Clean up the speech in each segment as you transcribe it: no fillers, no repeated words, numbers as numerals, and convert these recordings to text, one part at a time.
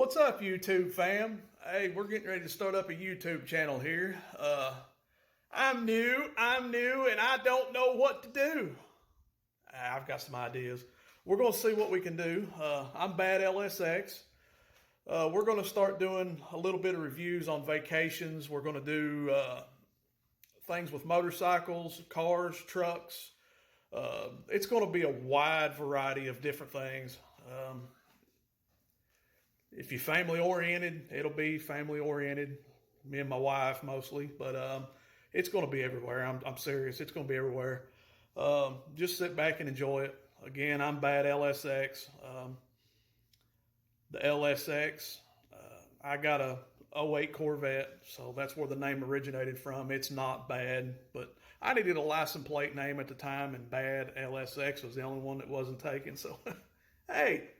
What's up, YouTube fam? Hey, we're getting ready to start up a YouTube channel here. I'm new, and I don't know what to do. I've got some ideas. We're going to see what we can do. I'm Bad LSX. We're going to start doing a little bit of reviews on vacations. We're going to do things with motorcycles, cars, trucks. It's going to be a wide variety of different things. If you're family oriented, it'll be family oriented. Me and my wife mostly, but it's going to be everywhere. I'm serious. It's going to be everywhere. Just sit back and enjoy it. Again, I'm Bad LSX. The LSX, I got a '08 Corvette, so that's where the name originated from. It's not bad, but I needed a license plate name at the time, and Bad LSX was the only one that wasn't taken. So, hey,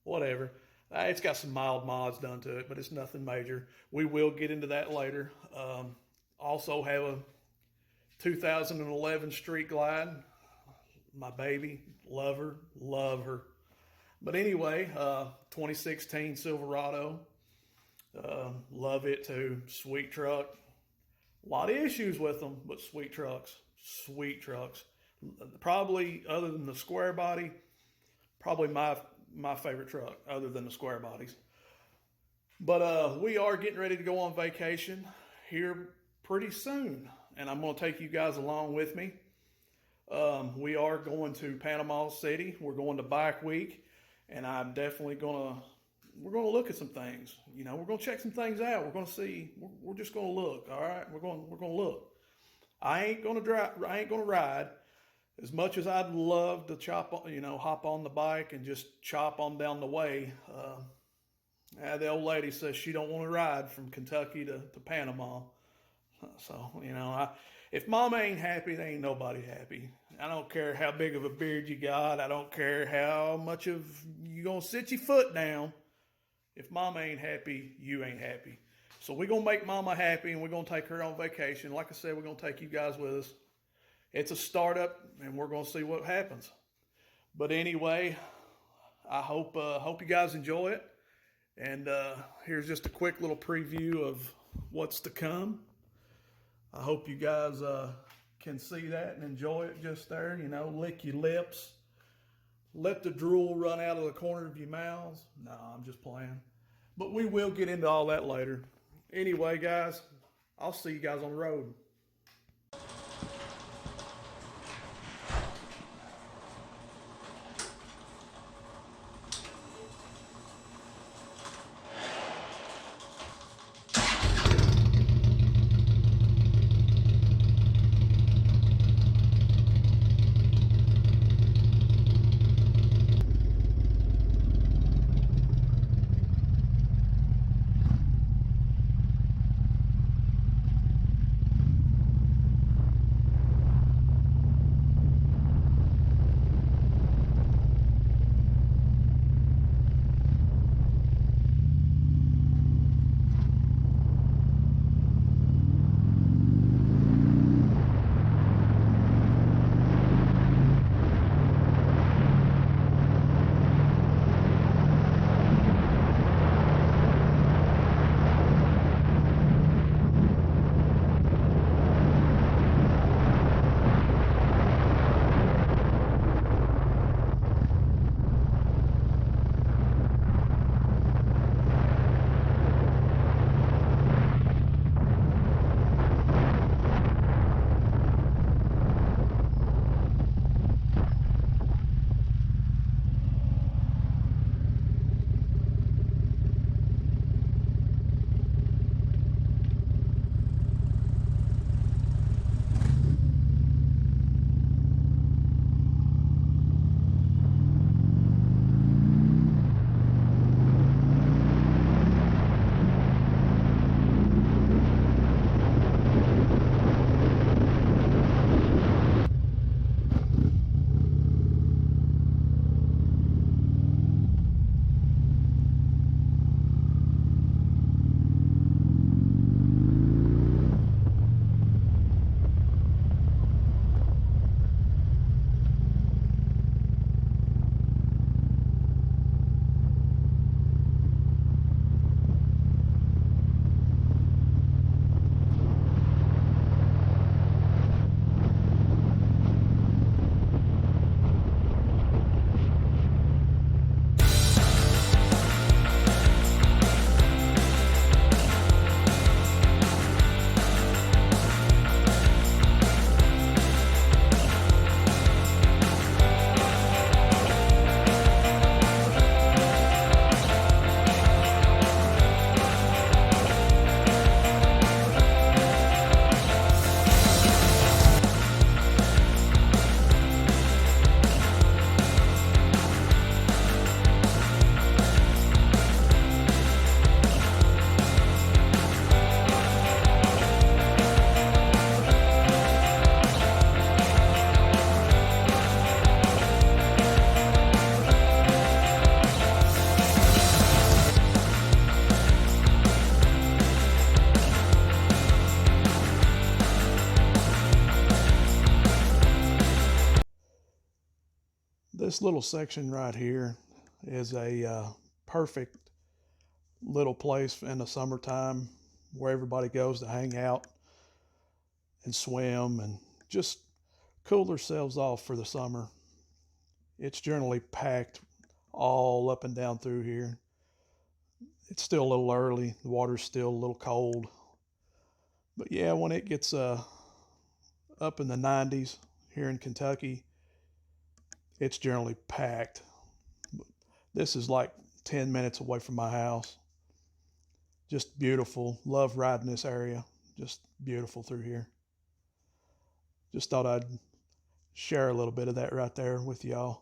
whatever. It's got some mild mods done to it, but it's nothing major. We will get into that later. Also have a 2011 Street Glide. My baby. Love her. Love her. But anyway, 2016 Silverado. Love it too. Sweet truck. A lot of issues with them, but sweet trucks. Sweet trucks. Probably, other than the square body, probably my favorite truck, other than the square bodies. But we are getting ready to go on vacation here pretty soon, and I'm going to take you guys along with me. We are going to Panama City. We're going to Bike Week, and I'm definitely we're going to look at some things. You know, we're going to check some things out. We're going to see. We're just going to look. All right, we're going to look. I ain't going to drive. I ain't going to ride. As much as I'd love to hop on the bike and just chop on down the way, the old lady says she don't want to ride from Kentucky to Panama. So, if mama ain't happy, there ain't nobody happy. I don't care how big of a beard you got. I don't care how much of you gonna sit your foot down. If mama ain't happy, you ain't happy. So we're gonna make mama happy, and we're gonna take her on vacation. Like I said, we're gonna take you guys with us. It's a startup, and we're going to see what happens. But anyway, I hope you guys enjoy it. And here's just a quick little preview of what's to come. I hope you guys can see that and enjoy it just there. Lick your lips. Let the drool run out of the corner of your mouths. No, I'm just playing. But we will get into all that later. Anyway, guys, I'll see you guys on the road. this little section right here is a perfect little place in the summertime where everybody goes to hang out and swim and just cool themselves off for the summer. It's generally packed all up and down through here. It's still a little early. The water's still a little cold. But yeah, when it gets up in the 90s here in Kentucky, it's generally packed. This is like 10 minutes away from my house. Just beautiful. Love riding this area. Just beautiful through here. Just thought I'd share a little bit of that right there with y'all.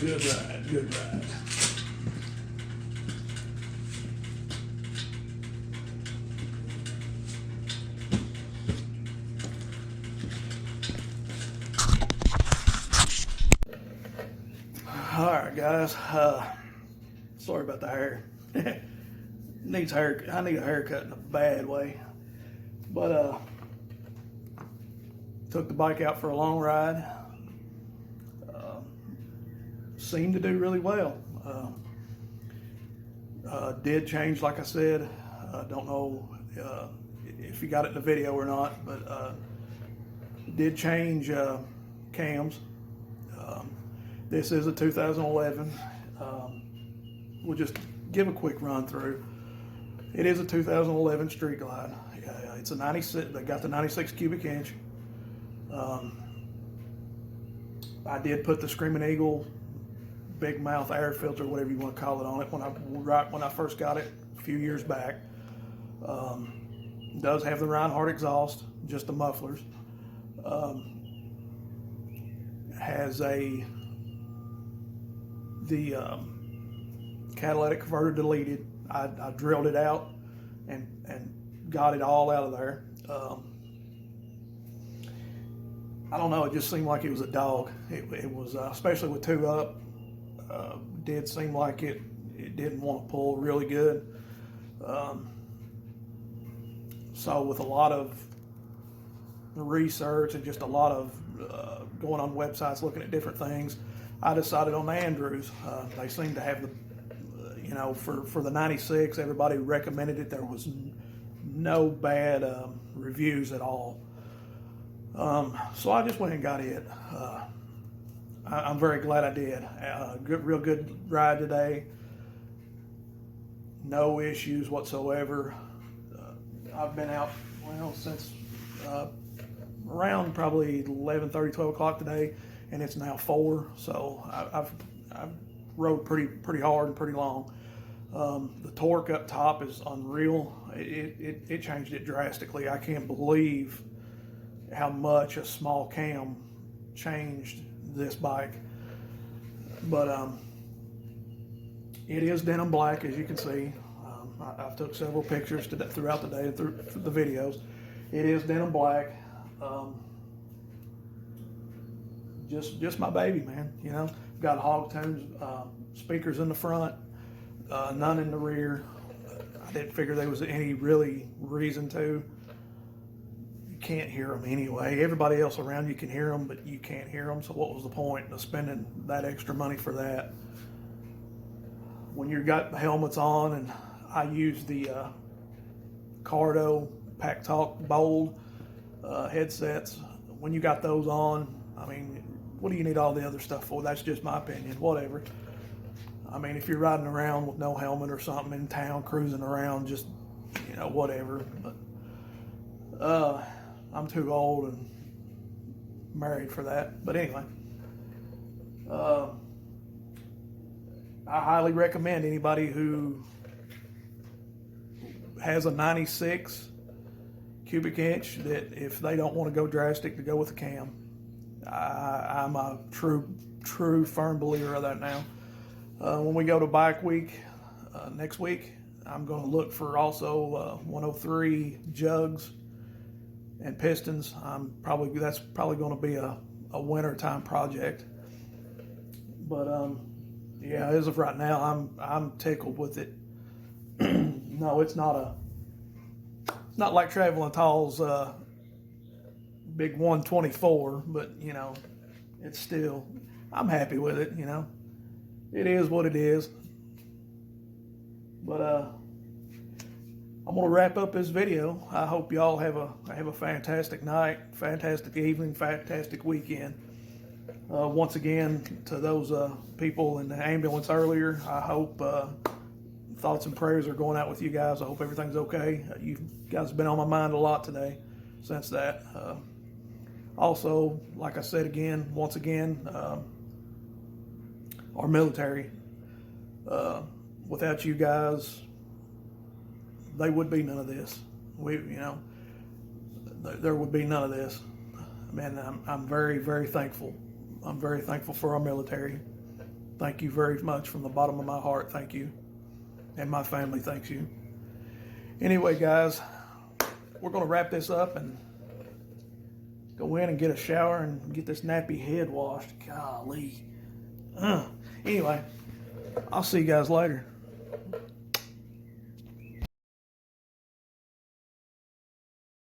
Good ride, good ride. All right, guys. Sorry about the hair. Needs hair. I need a haircut in a bad way. But took the bike out for a long ride. Seemed to do really well. Did change, like I said. Don't know if you got it in the video or not, but did change cams. This is a 2011. We'll just give a quick run through. It is a 2011 Street Glide. It's a 96. They got the 96 cubic inch. I did put the Screamin' Eagle big mouth air filter, whatever you want to call it, on it when I first got it a few years back. Does have the Rinehart exhaust, just the mufflers. Has the catalytic converter deleted. I drilled it out and got it all out of there. I don't know, it just seemed like it was a dog. It was, especially with two up, did seem like it didn't want to pull really good. So with a lot of research and just a lot of going on websites looking at different things, I decided on the Andrews. They seem to have the, for the 96, everybody recommended it. There was no bad reviews at all. So I just went and got it. I'm very glad I did. Real good ride today. No issues whatsoever. I've been out, since around probably 11:30, 12 o'clock today, and it's now 4. So I've rode pretty hard and pretty long. The torque up top is unreal. It changed it drastically. I can't believe how much a small cam changed this bike. But it is denim black, as you can see. I've took several pictures throughout the day through the videos. It is denim black. Just my baby, man. Got hog tones, speakers in the front, none in the rear. I didn't figure there was any really reason to. You can't hear them anyway. Everybody else around you can hear them, but you can't hear them. So what was the point of spending that extra money for that? When you've got helmets on, and I use the Cardo Pack Talk Bold headsets. When you got those on, I mean, what do you need all the other stuff for? That's just my opinion, whatever. I mean, if you're riding around with no helmet or something in town, cruising around, just, whatever. But I'm too old and married for that. But anyway, I highly recommend anybody who has a 96 cubic inch that if they don't want to go drastic, to go with a cam. I'm a true firm believer of that now. When we go to bike week next week, I'm going to look for also 103 jugs and pistons. That's probably going to be a winter time project. But yeah, as of right now, I'm tickled with it. No, it's not like Traveling Tall's big 124, but it's still, I'm happy with it. It is what it is. But I'm gonna wrap up this video. I hope y'all have a fantastic night, fantastic evening, fantastic weekend. Once again, to those people in the ambulance earlier, I hope thoughts and prayers are going out with you guys. I hope everything's okay. You guys have been on my mind a lot today since that. Also, like I said once again, our military, without you guys, they would be none of this. There would be none of this. man, I'm very, very thankful. I'm very thankful for our military. Thank you very much from the bottom of my heart. Thank you. And my family thanks you. Anyway, guys, we're going to wrap this up and go in and get a shower and get this nappy head washed. Golly. Anyway, I'll see you guys later.